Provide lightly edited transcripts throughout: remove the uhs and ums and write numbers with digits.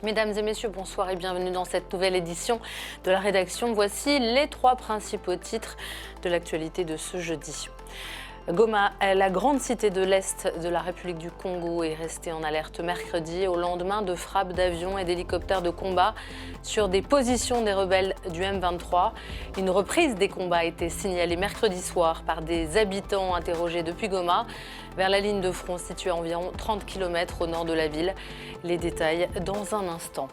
Mesdames et messieurs, bonsoir et bienvenue dans cette nouvelle édition de la rédaction. Voici les trois principaux titres de l'actualité de ce jeudi. Goma, la grande cité de l'Est de la République du Congo, est restée en alerte mercredi au lendemain de frappes d'avions et d'hélicoptères de combat sur des positions des rebelles du M23. Une reprise des combats a été signalée mercredi soir par des habitants interrogés depuis Goma, vers la ligne de front située à environ 30 km au nord de la ville. Les détails dans un instant.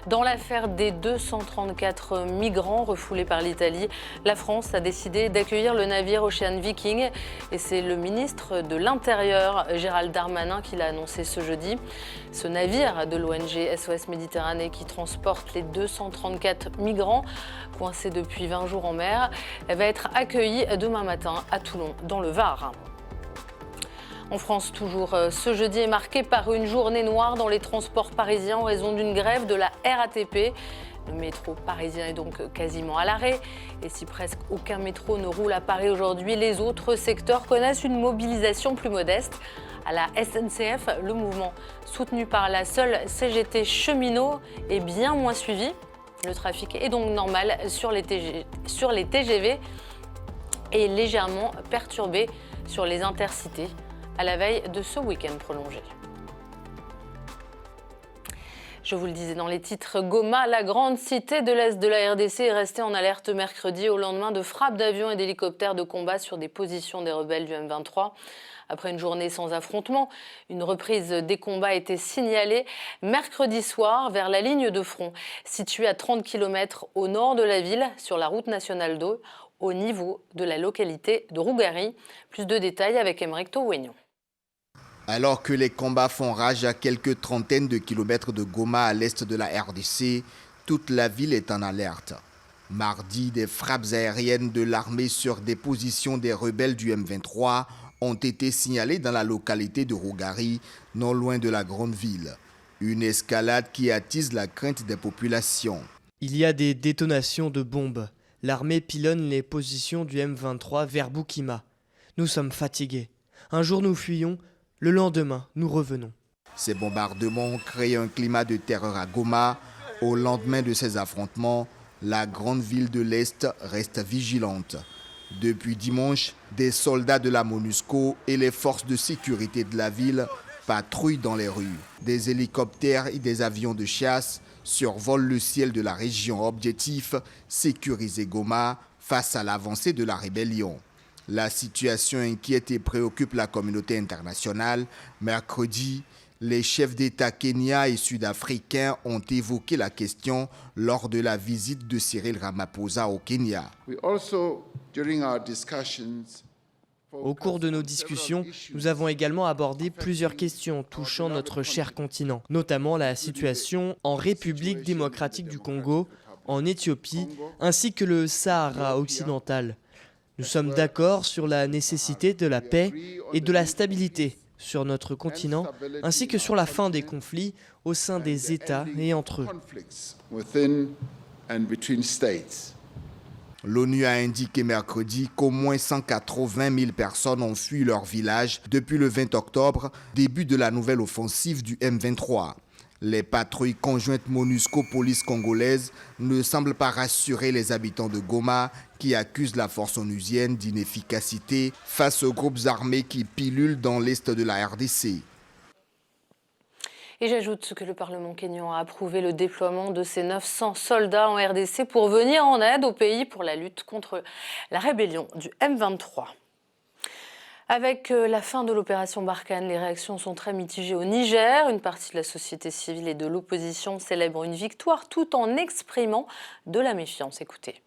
Dans l'affaire des 234 migrants refoulés par l'Italie, la France a décidé d'accueillir le navire Ocean Viking et c'est le ministre de l'Intérieur, Gérald Darmanin, qui l'a annoncé ce jeudi. Ce navire de l'ONG SOS Méditerranée qui transporte les 234 migrants coincés depuis 20 jours en mer va être accueilli demain matin à Toulon, dans le Var. En France, toujours, ce jeudi est marqué par une journée noire dans les transports parisiens en raison d'une grève de la RATP. Le métro parisien est donc quasiment à l'arrêt. Et si presque aucun métro ne roule à Paris aujourd'hui, les autres secteurs connaissent une mobilisation plus modeste. À la SNCF, le mouvement soutenu par la seule CGT cheminot est bien moins suivi. Le trafic est donc normal sur les TGV et légèrement perturbé sur les intercités, à la veille de ce week-end prolongé. Je vous le disais dans les titres, Goma, la grande cité de l'Est de la RDC, est restée en alerte mercredi au lendemain de frappes d'avions et d'hélicoptères de combat sur des positions des rebelles du M23. Après une journée sans affrontement, une reprise des combats a été signalée mercredi soir vers la ligne de front, située à 30 km au nord de la ville, sur la route nationale 2, au niveau de la localité de Rougari. Plus de détails avec Aymeric Towegnon. Alors que les combats font rage à quelques trentaines de kilomètres de Goma à l'est de la RDC, toute la ville est en alerte. Mardi, des frappes aériennes de l'armée sur des positions des rebelles du M23 ont été signalées dans la localité de Rougari, non loin de la grande ville. Une escalade qui attise la crainte des populations. Il y a des détonations de bombes. L'armée pilonne les positions du M23 vers Boukima. Nous sommes fatigués. Un jour nous fuyons, le lendemain nous revenons. Ces bombardements créent un climat de terreur à Goma. Au lendemain de ces affrontements, la grande ville de l'Est reste vigilante. Depuis dimanche, des soldats de la MONUSCO et les forces de sécurité de la ville patrouillent dans les rues. Des hélicoptères et des avions de chasse survolent le ciel de la région. Objectif, sécuriser Goma face à l'avancée de la rébellion. La situation inquiète et préoccupe la communauté internationale. Mercredi, les chefs d'État kenyans et sud-africains ont évoqué la question lors de la visite de Cyril Ramaphosa au Kenya. Au cours de nos discussions, nous avons également abordé plusieurs questions touchant notre cher continent, notamment la situation en République démocratique du Congo, en Éthiopie, ainsi que le Sahara occidental. Nous sommes d'accord sur la nécessité de la paix et de la stabilité sur notre continent, ainsi que sur la fin des conflits au sein des États et entre eux. L'ONU a indiqué mercredi qu'au moins 180 000 personnes ont fui leur village depuis le 20 octobre, début de la nouvelle offensive du M23. Les patrouilles conjointes MONUSCO-police congolaise ne semblent pas rassurer les habitants de Goma qui accusent la force onusienne d'inefficacité face aux groupes armés qui pilulent dans l'est de la RDC. Et j'ajoute que le Parlement kényan a approuvé le déploiement de ces 900 soldats en RDC pour venir en aide au pays pour la lutte contre la rébellion du M23. Avec la fin de l'opération Barkhane, les réactions sont très mitigées au Niger. Une partie de la société civile et de l'opposition célèbre une victoire tout en exprimant de la méfiance. Écoutez.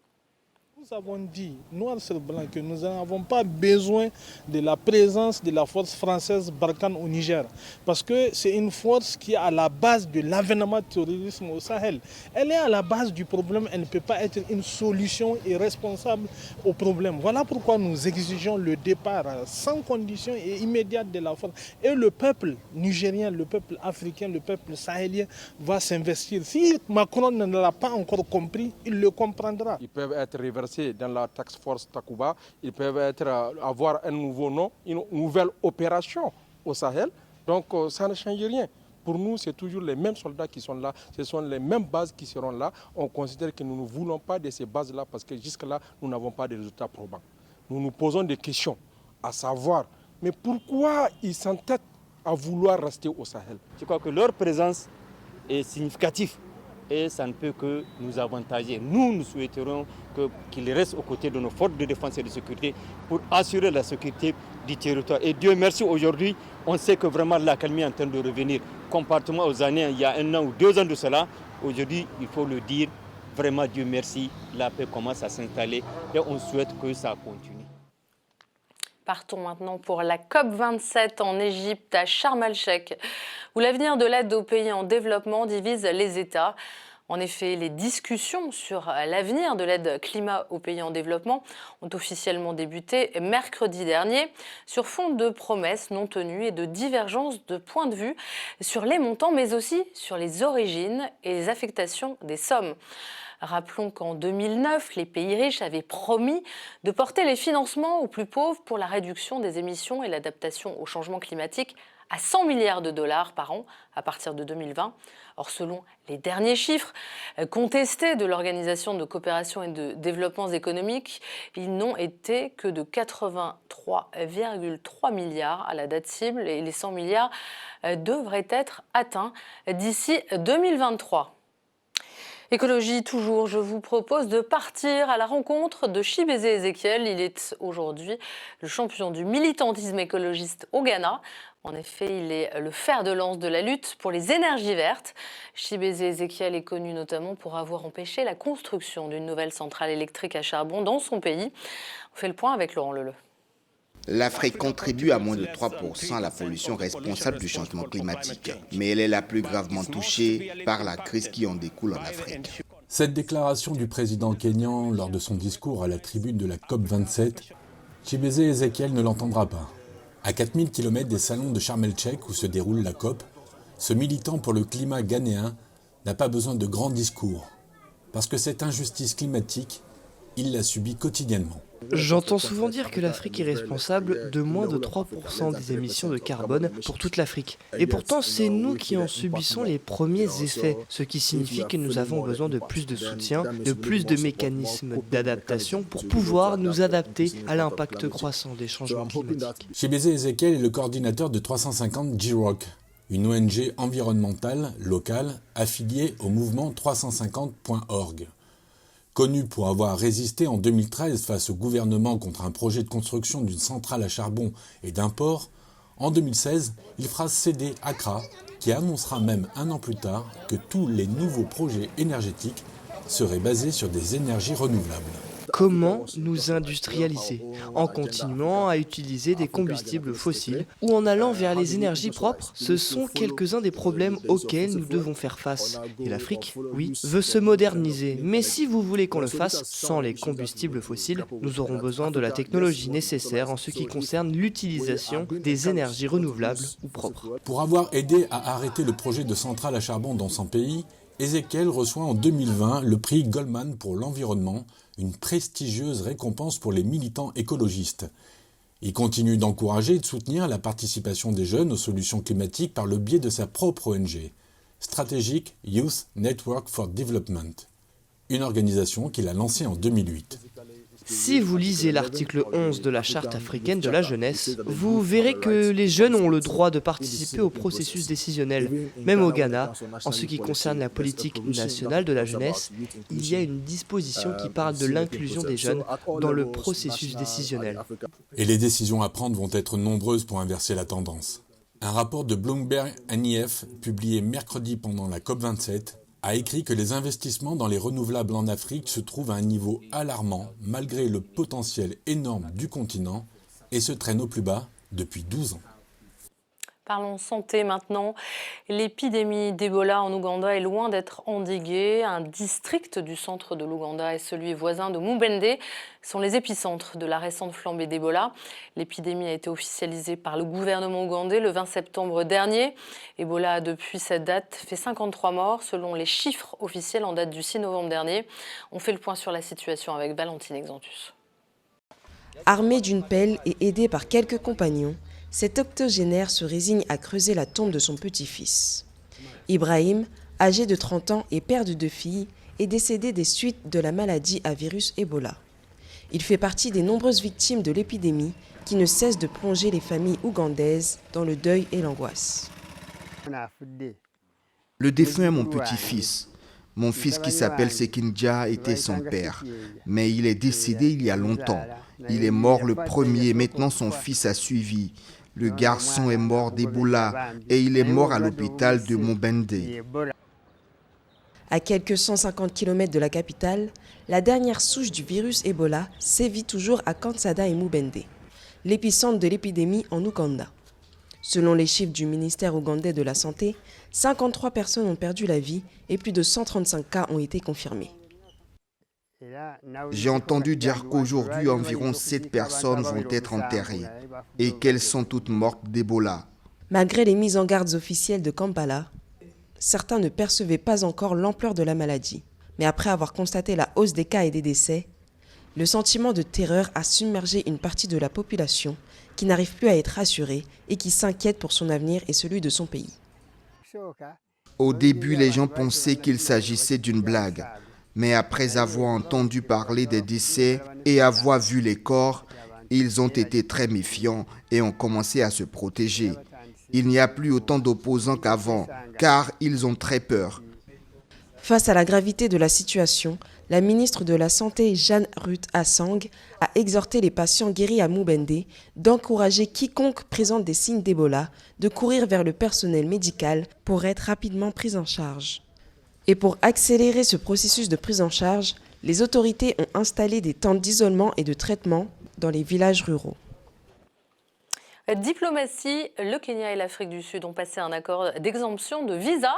Nous avons dit, noir sur blanc, que nous n'avons pas besoin de la présence de la force française Barkhane au Niger. Parce que c'est une force qui est à la base de l'avènement du terrorisme au Sahel. Elle est à la base du problème, elle ne peut pas être une solution et responsable au problème. Voilà pourquoi nous exigeons le départ sans condition et immédiate de la force. Et le peuple nigérien, le peuple africain, le peuple sahélien va s'investir. Si Macron ne l'a pas encore compris, il le comprendra. Ils peuvent être réversés dans la Task Force Takuba, ils peuvent avoir un nouveau nom, une nouvelle opération au Sahel. Donc ça ne change rien. pour nous, c'est toujours les mêmes soldats qui sont là, ce sont les mêmes bases qui seront là. On considère que nous ne voulons pas de ces bases-là parce que jusque-là, nous n'avons pas de résultats probants. Nous nous posons des questions, à savoir, mais pourquoi ils s'entêtent à vouloir rester au Sahel? Je crois que leur présence est significative et ça ne peut que nous avantager. Nous souhaiterons qu'ils restent aux côtés de nos forces de défense et de sécurité pour assurer la sécurité du territoire. Et Dieu merci, aujourd'hui, on sait que vraiment l'accalmie est en train de revenir. Comparativement aux années, il y a 1 an ou 2 ans de cela, aujourd'hui, il faut le dire, vraiment Dieu merci, la paix commence à s'installer et on souhaite que ça continue. Partons maintenant pour la COP27 en Égypte, à Sharm el-Sheikh, où l'avenir de l'aide aux pays en développement divise les États. En effet, les discussions sur l'avenir de l'aide climat aux pays en développement ont officiellement débuté mercredi dernier sur fond de promesses non tenues et de divergences de points de vue sur les montants, mais aussi sur les origines et les affectations des sommes. Rappelons qu'en 2009, les pays riches avaient promis de porter les financements aux plus pauvres pour la réduction des émissions et l'adaptation au changement climatique à 100 milliards de dollars par an à partir de 2020. Or, selon les derniers chiffres contestés de l'Organisation de coopération et de développement économique, ils n'ont été que de 83,3 milliards à la date cible et les 100 milliards devraient être atteints d'ici 2023. Écologie toujours, je vous propose de partir à la rencontre de Chibeze Ezekiel. Il est aujourd'hui le champion du militantisme écologiste au Ghana. En effet, il est le fer de lance de la lutte pour les énergies vertes. Chibeze Ezekiel est connu notamment pour avoir empêché la construction d'une nouvelle centrale électrique à charbon dans son pays. On fait le point avec Laurent Leleu. L'Afrique contribue à moins de 3% à la pollution responsable du changement climatique, mais elle est la plus gravement touchée par la crise qui en découle en Afrique. Cette déclaration du président kényan lors de son discours à la tribune de la COP27, Chibeze Ezekiel ne l'entendra pas. À 4000 km des salons de Sharm el-Sheikh où se déroule la COP, ce militant pour le climat ghanéen n'a pas besoin de grands discours, parce que cette injustice climatique, il la subit quotidiennement. J'entends souvent dire que l'Afrique est responsable de moins de 3% des émissions de carbone pour toute l'Afrique. Et pourtant, c'est nous qui en subissons les premiers effets, ce qui signifie que nous avons besoin de plus de soutien, de plus de mécanismes d'adaptation pour pouvoir nous adapter à l'impact croissant des changements climatiques. Chibeze Ezekiel est le coordinateur de 350 G-Rock, une ONG environnementale locale affiliée au mouvement 350.org. Connu pour avoir résisté en 2013 face au gouvernement contre un projet de construction d'une centrale à charbon et d'un port, en 2016, il fera céder Accra, qui annoncera même 1 an plus tard que tous les nouveaux projets énergétiques seraient basés sur des énergies renouvelables. Comment nous industrialiser? En continuant à utiliser des combustibles fossiles ou en allant vers les énergies propres? Ce sont quelques-uns des problèmes auxquels nous devons faire face. Et l'Afrique, oui, veut se moderniser. Mais si vous voulez qu'on le fasse sans les combustibles fossiles, nous aurons besoin de la technologie nécessaire en ce qui concerne l'utilisation des énergies renouvelables ou propres. Pour avoir aidé à arrêter le projet de centrale à charbon dans son pays, Ezekiel reçoit en 2020 le prix Goldman pour l'environnement, une prestigieuse récompense pour les militants écologistes. Il continue d'encourager et de soutenir la participation des jeunes aux solutions climatiques par le biais de sa propre ONG, Strategic Youth Network for Development, une organisation qu'il a lancée en 2008. Si vous lisez l'article 11 de la Charte africaine de la jeunesse, vous verrez que les jeunes ont le droit de participer au processus décisionnel. Même au Ghana, en ce qui concerne la politique nationale de la jeunesse, il y a une disposition qui parle de l'inclusion des jeunes dans le processus décisionnel. Et les décisions à prendre vont être nombreuses pour inverser la tendance. Un rapport de Bloomberg NIF, publié mercredi pendant la COP27, a écrit que les investissements dans les renouvelables en Afrique se trouvent à un niveau alarmant malgré le potentiel énorme du continent et se traînent au plus bas depuis 12 ans. Parlons santé maintenant. L'épidémie d'Ebola en Ouganda est loin d'être endiguée. Un district du centre de l'Ouganda et celui voisin de Mubende sont les épicentres de la récente flambée d'Ebola. L'épidémie a été officialisée par le gouvernement ougandais le 20 septembre dernier. Ebola a depuis cette date fait 53 morts selon les chiffres officiels en date du 6 novembre dernier. On fait le point sur la situation avec Valentine Exantus. Armé d'une pelle et aidé par quelques compagnons, cet octogénaire se résigne à creuser la tombe de son petit-fils. Ibrahim, âgé de 30 ans et père de 2 filles, est décédé des suites de la maladie à virus Ebola. Il fait partie des nombreuses victimes de l'épidémie qui ne cessent de plonger les familles ougandaises dans le deuil et l'angoisse. Le défunt est mon petit-fils. Mon fils qui s'appelle Sekinja était son père, mais il est décédé il y a longtemps. Il est mort le premier, maintenant son fils a suivi. Le garçon est mort d'Ebola et il est mort à l'hôpital de Mubende. À quelques 150 km de la capitale, la dernière souche du virus Ebola sévit toujours à Kansada et Mubende, l'épicentre de l'épidémie en Ouganda. Selon les chiffres du ministère ougandais de la Santé, 53 personnes ont perdu la vie et plus de 135 cas ont été confirmés. J'ai entendu dire qu'aujourd'hui, environ 7 personnes vont être enterrées et qu'elles sont toutes mortes d'Ebola. Malgré les mises en garde officielles de Kampala, certains ne percevaient pas encore l'ampleur de la maladie. Mais après avoir constaté la hausse des cas et des décès, le sentiment de terreur a submergé une partie de la population qui n'arrive plus à être rassurée et qui s'inquiète pour son avenir et celui de son pays. Au début, les gens pensaient qu'il s'agissait d'une blague. Mais après avoir entendu parler des décès et avoir vu les corps, ils ont été très méfiants et ont commencé à se protéger. Il n'y a plus autant d'opposants qu'avant, car ils ont très peur. Face à la gravité de la situation, la ministre de la Santé, Jeanne-Ruth Assang, a exhorté les patients guéris à Mubende d'encourager quiconque présente des signes d'Ebola de courir vers le personnel médical pour être rapidement pris en charge. Et pour accélérer ce processus de prise en charge, les autorités ont installé des tentes d'isolement et de traitement dans les villages ruraux. Diplomatie, le Kenya et l'Afrique du Sud ont passé un accord d'exemption de visa.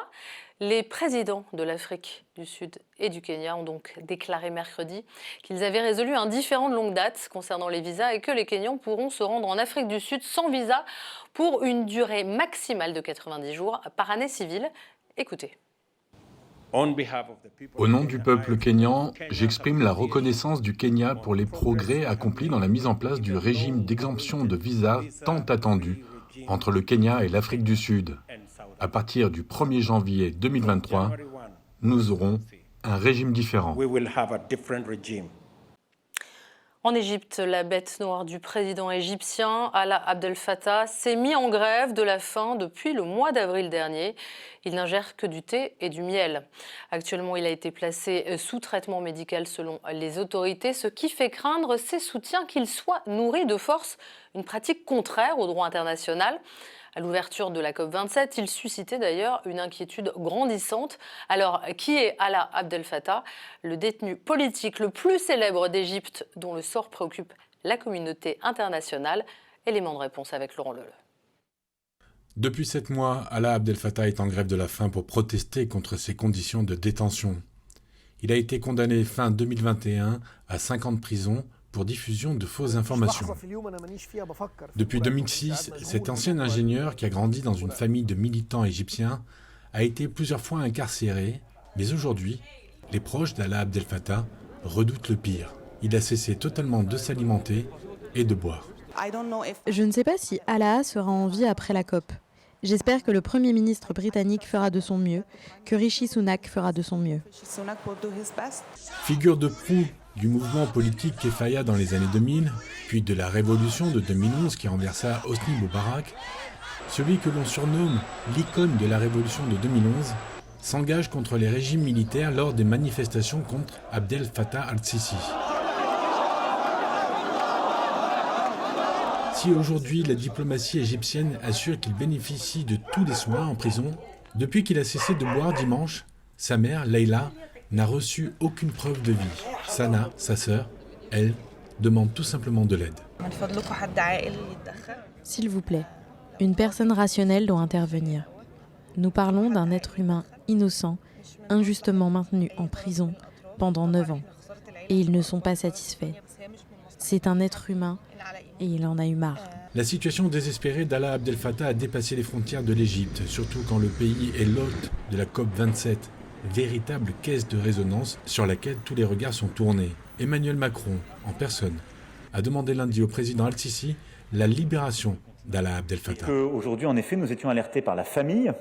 Les présidents de l'Afrique du Sud et du Kenya ont donc déclaré mercredi qu'ils avaient résolu un différend de longue date concernant les visas et que les Kenyans pourront se rendre en Afrique du Sud sans visa pour une durée maximale de 90 jours par année civile. Écoutez. Au nom du peuple kényan, j'exprime la reconnaissance du Kenya pour les progrès accomplis dans la mise en place du régime d'exemption de visa tant attendu entre le Kenya et l'Afrique du Sud. À partir du 1er janvier 2023, nous aurons un régime différent. En Égypte, la bête noire du président égyptien, Alaa Abdel Fattah, s'est mis en grève de la faim depuis le mois d'avril dernier. Il n'ingère que du thé et du miel. Actuellement, il a été placé sous traitement médical selon les autorités, ce qui fait craindre ses soutiens qu'il soit nourri de force, une pratique contraire au droit international. À l'ouverture de la COP27, il suscitait d'ailleurs une inquiétude grandissante. Alors, qui est Alaa Abdel Fattah, le détenu politique le plus célèbre d'Égypte, dont le sort préoccupe la communauté internationale? Élément de réponse avec Laurent Leleu. Depuis 7 mois, Alaa Abdel Fattah est en grève de la faim pour protester contre ses conditions de détention. Il a été condamné fin 2021 à 5 ans de prison pour diffusion de fausses informations. Depuis 2006, cet ancien ingénieur qui a grandi dans une famille de militants égyptiens a été plusieurs fois incarcéré, mais aujourd'hui, les proches d'Alaa Abdel Fattah redoutent le pire. Il a cessé totalement de s'alimenter et de boire. Je ne sais pas si Alaa sera en vie après la COP. J'espère que le Premier ministre britannique fera de son mieux, que Rishi Sunak fera de son mieux. Figure de proue du mouvement politique Kefaya dans les années 2000, puis de la révolution de 2011 qui renversa Hosni Moubarak, celui que l'on surnomme l'icône de la révolution de 2011, s'engage contre les régimes militaires lors des manifestations contre Abdel Fattah al-Sisi. Si aujourd'hui la diplomatie égyptienne assure qu'il bénéficie de tous les soins en prison, depuis qu'il a cessé de boire dimanche, sa mère, Leila, n'a reçu aucune preuve de vie. Sana, sa sœur, elle, demande tout simplement de l'aide. S'il vous plaît, une personne rationnelle doit intervenir. Nous parlons d'un être humain innocent, injustement maintenu en prison pendant 9 ans. Et ils ne sont pas satisfaits. C'est un être humain et il en a eu marre. La situation désespérée d'Alaa Abdel Fattah a dépassé les frontières de l'Égypte, surtout quand le pays est l'hôte de la COP27, véritable caisse de résonance sur laquelle tous les regards sont tournés. Emmanuel Macron, en personne, a demandé lundi au président al-Sisi la libération d'Alaa Abdel Fattah. Aujourd'hui, en effet, nous étions alertés par la famille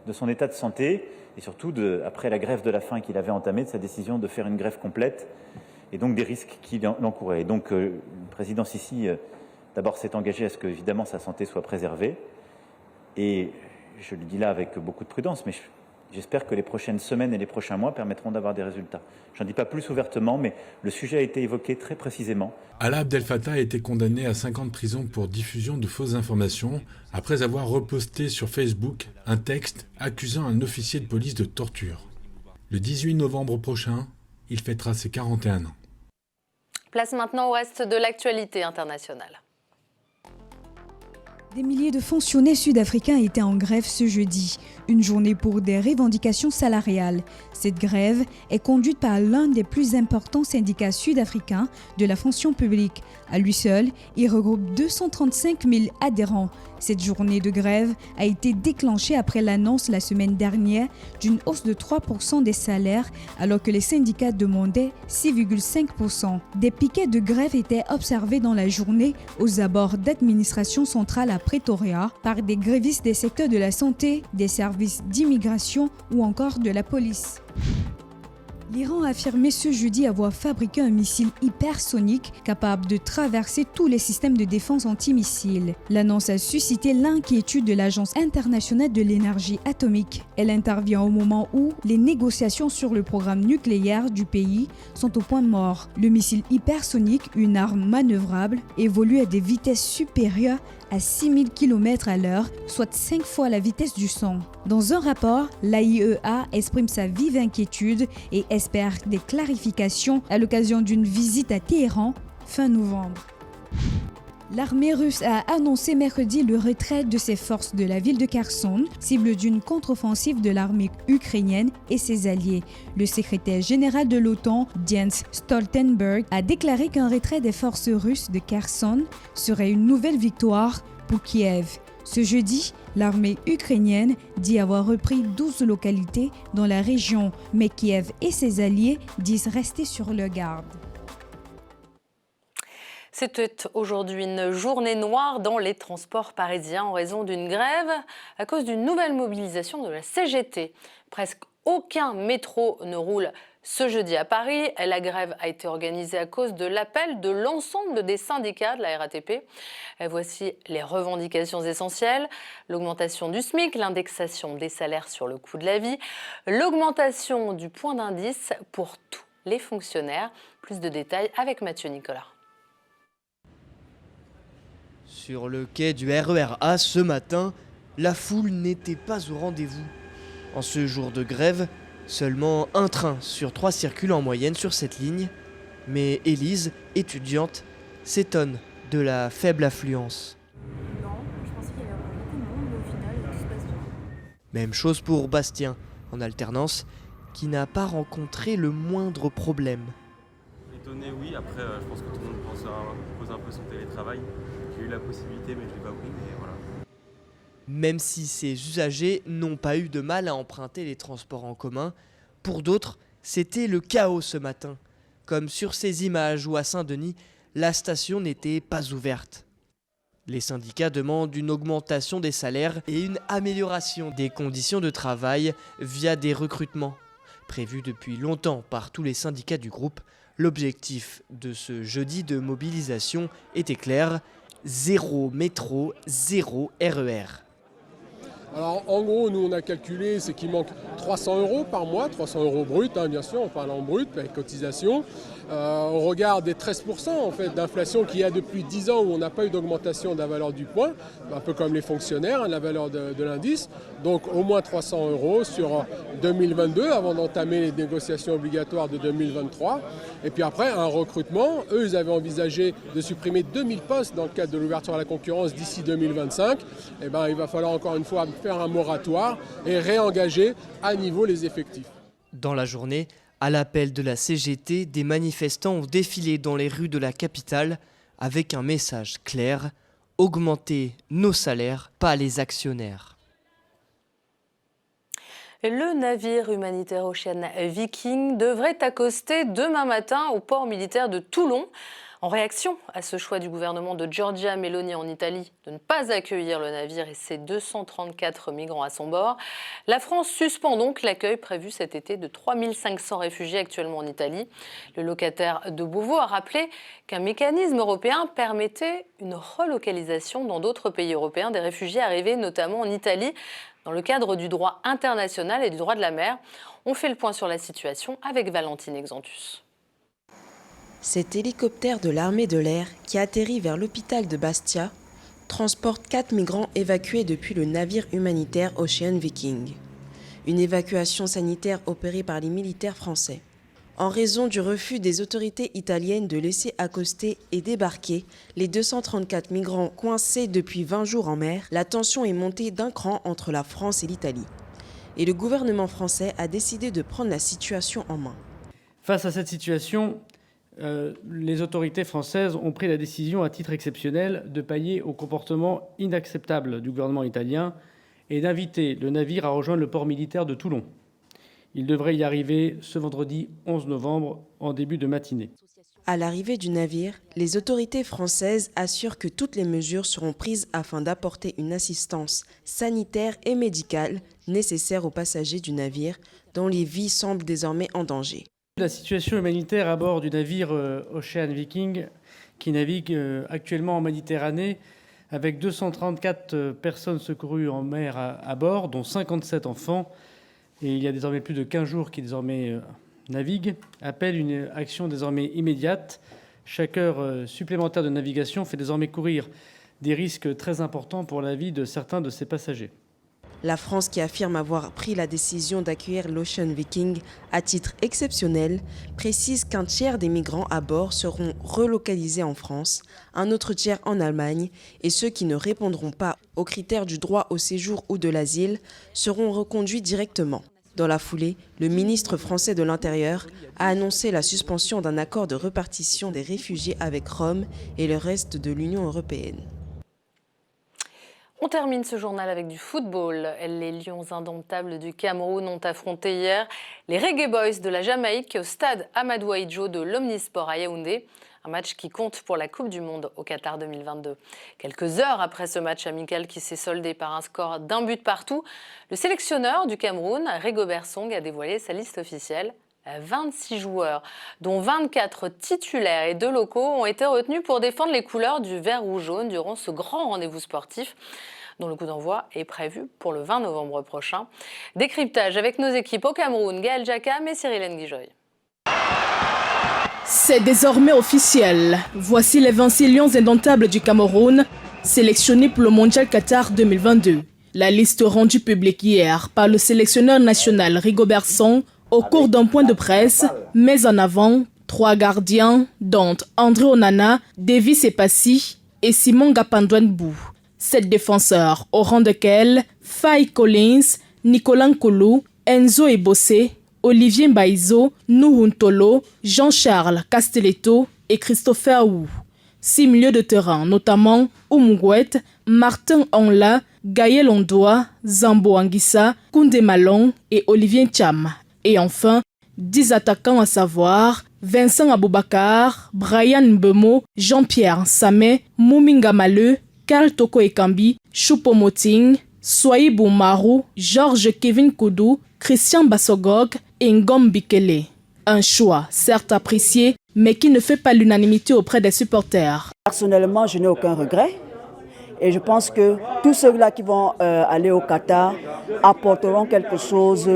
de son état de santé et surtout, après la grève de la faim qu'il avait entamée, de sa décision de faire une grève complète et donc des risques qu'il encourait. Et donc le président Sisi, d'abord, s'est engagé à ce que, évidemment, sa santé soit préservée. Et je le dis là avec beaucoup de prudence, mais j'espère que les prochaines semaines et les prochains mois permettront d'avoir des résultats. Je n'en dis pas plus ouvertement, mais le sujet a été évoqué très précisément. Alaa Abdel Fattah a été condamné à 5 ans de prison pour diffusion de fausses informations après avoir reposté sur Facebook un texte accusant un officier de police de torture. Le 18 novembre prochain, il fêtera ses 41 ans. Place maintenant au reste de l'actualité internationale. Des milliers de fonctionnaires sud-africains étaient en grève ce jeudi, une journée pour des revendications salariales. Cette grève est conduite par l'un des plus importants syndicats sud-africains de la fonction publique. À lui seul, il regroupe 235 000 adhérents. Cette journée de grève a été déclenchée après l'annonce la semaine dernière d'une hausse de 3% des salaires, alors que les syndicats demandaient 6,5%. Des piquets de grève étaient observés dans la journée aux abords d'administration centrale à Pretoria par des grévistes des secteurs de la santé, des services d'immigration ou encore de la police. L'Iran a affirmé ce jeudi avoir fabriqué un missile hypersonique capable de traverser tous les systèmes de défense antimissiles. L'annonce a suscité l'inquiétude de l'Agence internationale de l'énergie atomique. Elle intervient au moment où les négociations sur le programme nucléaire du pays sont au point mort. Le missile hypersonique, une arme manœuvrable, évolue à des vitesses supérieures à 6000 km/h, soit 5 fois la vitesse du son. Dans un rapport, l'AIEA exprime sa vive inquiétude et espère des clarifications à l'occasion d'une visite à Téhéran fin novembre. L'armée russe a annoncé mercredi le retrait de ses forces de la ville de Kherson, cible d'une contre-offensive de l'armée ukrainienne et ses alliés. Le secrétaire général de l'OTAN, Jens Stoltenberg, a déclaré qu'un retrait des forces russes de Kherson serait une nouvelle victoire pour Kiev. Ce jeudi, l'armée ukrainienne dit avoir repris 12 localités dans la région, mais Kiev et ses alliés disent rester sur leur garde. C'était aujourd'hui une journée noire dans les transports parisiens en raison d'une grève à cause d'une nouvelle mobilisation de la CGT. Presque aucun métro ne roule ce jeudi à Paris. La grève a été organisée à cause de l'appel de l'ensemble des syndicats de la RATP. Voici les revendications essentielles. L'augmentation du SMIC, l'indexation des salaires sur le coût de la vie, l'augmentation du point d'indice pour tous les fonctionnaires. Plus de détails avec Mathieu Nicolas. Sur le quai du RER A ce matin, la foule n'était pas au rendez-vous. En ce jour de grève, seulement un train sur 3 circule en moyenne sur cette ligne. Mais Élise, étudiante, s'étonne de la faible affluence. Non, je pensais qu'il y avait beaucoup de monde, mais au final, tout se passe bien. Même chose pour Bastien, en alternance, qui n'a pas rencontré le moindre problème. Étonné, oui. Après, je pense que tout le monde pose un peu son télétravail. J'ai eu la possibilité, mais je ne l'ai pas pris, mais voilà. Même si ces usagers n'ont pas eu de mal à emprunter les transports en commun, pour d'autres, c'était le chaos ce matin. Comme sur ces images où à Saint-Denis, la station n'était pas ouverte. Les syndicats demandent une augmentation des salaires et une amélioration des conditions de travail via des recrutements. Prévus depuis longtemps par tous les syndicats du groupe, l'objectif de ce jeudi de mobilisation était clair: 0 métro, 0 RER. Alors en gros, nous on a calculé, c'est qu'il manque 300 € par mois, 300 € brut, bien sûr, on parle en brut, avec cotisation. On regarde des 13% en fait, d'inflation qu'il y a depuis 10 ans où on n'a pas eu d'augmentation de la valeur du point, un peu comme les fonctionnaires, la valeur de l'indice. Donc au moins 300 € sur 2022 avant d'entamer les négociations obligatoires de 2023. Et puis après, un recrutement. Eux, ils avaient envisagé de supprimer 2000 postes dans le cadre de l'ouverture à la concurrence d'ici 2025. Et ben, il va falloir encore une fois faire un moratoire et réengager à niveau les effectifs. Dans la journée, à l'appel de la CGT, des manifestants ont défilé dans les rues de la capitale avec un message clair: augmenter nos salaires, pas les actionnaires. Le navire humanitaire Ocean Viking devrait accoster demain matin au port militaire de Toulon. En réaction à ce choix du gouvernement de Giorgia Meloni en Italie de ne pas accueillir le navire et ses 234 migrants à son bord, la France suspend donc l'accueil prévu cet été de 3500 réfugiés actuellement en Italie. Le locataire de Beauvau a rappelé qu'un mécanisme européen permettait une relocalisation dans d'autres pays européens des réfugiés arrivés notamment en Italie dans le cadre du droit international et du droit de la mer. On fait le point sur la situation avec Valentine Exantus. Cet hélicoptère de l'armée de l'air qui atterrit vers l'hôpital de Bastia transporte 4 migrants évacués depuis le navire humanitaire Ocean Viking. Une évacuation sanitaire opérée par les militaires français. En raison du refus des autorités italiennes de laisser accoster et débarquer les 234 migrants coincés depuis 20 jours en mer, la tension est montée d'un cran entre la France et l'Italie. Et le gouvernement français a décidé de prendre la situation en main. Face à cette situation, les autorités françaises ont pris la décision à titre exceptionnel de pallier au comportement inacceptable du gouvernement italien et d'inviter le navire à rejoindre le port militaire de Toulon. Il devrait y arriver ce vendredi 11 novembre en début de matinée. À l'arrivée du navire, les autorités françaises assurent que toutes les mesures seront prises afin d'apporter une assistance sanitaire et médicale nécessaire aux passagers du navire dont les vies semblent désormais en danger. La situation humanitaire à bord du navire Ocean Viking, qui navigue actuellement en Méditerranée, avec 234 personnes secourues en mer à bord, dont 57 enfants, et il y a désormais plus de 15 jours qui désormais naviguent, appelle une action désormais immédiate. Chaque heure supplémentaire de navigation fait désormais courir des risques très importants pour la vie de certains de ses passagers. La France, qui affirme avoir pris la décision d'accueillir l'Ocean Viking à titre exceptionnel, précise qu'un tiers des migrants à bord seront relocalisés en France, un autre tiers en Allemagne, et ceux qui ne répondront pas aux critères du droit au séjour ou de l'asile seront reconduits directement. Dans la foulée, le ministre français de l'Intérieur a annoncé la suspension d'un accord de répartition des réfugiés avec Rome et le reste de l'Union européenne. On termine ce journal avec du football. Les Lions indomptables du Cameroun ont affronté hier les Reggae Boys de la Jamaïque au stade Amadou Ahidjo de l'Omnisport à Yaoundé. Un match qui compte pour la Coupe du Monde au Qatar 2022. Quelques heures après ce match amical qui s'est soldé par un score d'1 but partout, le sélectionneur du Cameroun, Rigobert Song, a dévoilé sa liste officielle. 26 joueurs, dont 24 titulaires et 2 locaux, ont été retenus pour défendre les couleurs du vert rouge jaune durant ce grand rendez-vous sportif, dont le coup d'envoi est prévu pour le 20 novembre prochain. Décryptage avec nos équipes au Cameroun, Gaël Jakam et Cyril Nguijoy. C'est désormais officiel. Voici les 26 lions indomptables du Cameroun, sélectionnés pour le Mondial Qatar 2022. La liste rendue publique hier par le sélectionneur national Rigobert Song au cours d'un point de presse met en avant 3 gardiens, dont André Onana, Davis Epassi et Simon Gapandouane-Bou. 7 défenseurs, au rang desquels Faye Collins, Nicolas Nkolo, Enzo Ebossé, Olivier Mbaizo, Nuhuntolo, Jean-Charles Castelletto et Christopher Wu. 6 milieux de terrain, notamment Oumouguet, Martin Onla, Gaël Ondoa, Zambo Anguissa, Koundé Malong et Olivier Cham. Et enfin, 10 attaquants à savoir Vincent Aboubakar, Brian Mbemo, Jean-Pierre Samé, Mouminga Maleu, Karl Toko Ekambi, Choupo-Moting, Soyibou Marou, Georges Kevin Koudou, Christian Bassogog et Ngom Bikele. Un choix certes apprécié, mais qui ne fait pas l'unanimité auprès des supporters. Personnellement, je n'ai aucun regret. Et je pense que tous ceux-là qui vont aller au Qatar apporteront quelque chose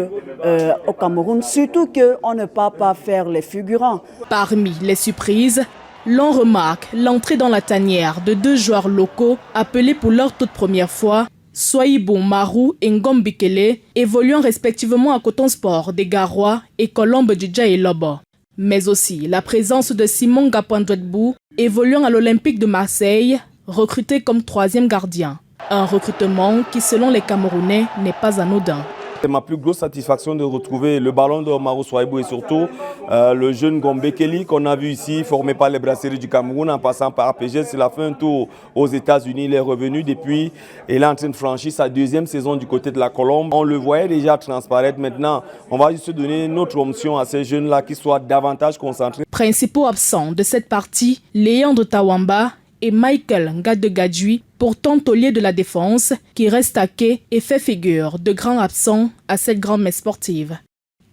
au Cameroun, surtout qu'on ne peut pas faire les figurants. Parmi les surprises, l'on remarque l'entrée dans la tanière de 2 joueurs locaux appelés pour leur toute première fois, Soyibou Marou et Ngom Bikele, évoluant respectivement à Coton Sport des Garois et Colombe du Djaïlobo. Mais aussi la présence de Simon Gapandouane-Bou, évoluant à l'Olympique de Marseille, recruté comme 3e gardien. Un recrutement qui, selon les Camerounais, n'est pas anodin. C'est ma plus grosse satisfaction de retrouver le ballon de Omaro Souaïbou et surtout le jeune Gombe Kelly qu'on a vu ici, formé par les brasseries du Cameroun en passant par APGS. Il a fait un tour aux États-Unis, il est revenu depuis et il est en train de franchir sa deuxième saison du côté de la Colombe. On le voyait déjà transparaître. Maintenant, on va juste donner notre option à ces jeunes-là qui soient davantage concentrés. Principaux absents de cette partie, Léandre Tawamba et Michael Ngadegadjui, pourtant taulier de la défense, qui reste à quai et fait figure de grands absents à cette grande messe sportive.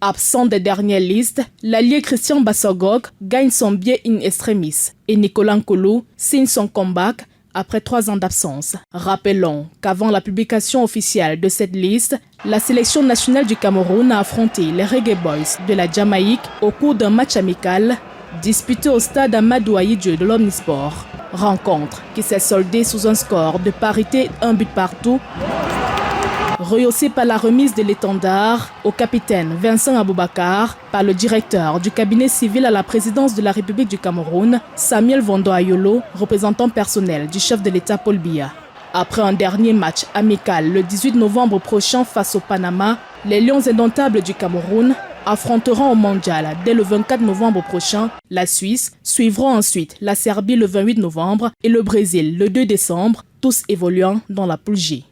Absent des dernières listes, l'allié Christian Bassogog gagne son billet in extremis et Nicolas Nkolo signe son comeback après 3 ans d'absence. Rappelons qu'avant la publication officielle de cette liste, la sélection nationale du Cameroun a affronté les Reggae Boys de la Jamaïque au cours d'un match amical disputé au stade Amadou Ahidjo de l'Omnisport. Rencontre qui s'est soldée sous un score de parité 1 but partout, rehaussé par la remise de l'étendard au capitaine Vincent Aboubakar par le directeur du cabinet civil à la présidence de la République du Cameroun, Samuel Vondo Ayolo, représentant personnel du chef de l'État Paul Biya. Après un dernier match amical le 18 novembre prochain face au Panama, les Lions indomptables du Cameroun affronteront au Mondial dès le 24 novembre prochain la Suisse, suivront ensuite la Serbie le 28 novembre et le Brésil le 2 décembre, tous évoluant dans la poule G.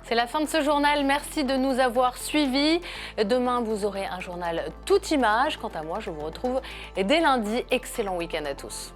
C'est la fin de ce journal, merci de nous avoir suivis. Demain, vous aurez un journal toute image. Quant à moi, je vous retrouve dès lundi. Excellent week-end à tous.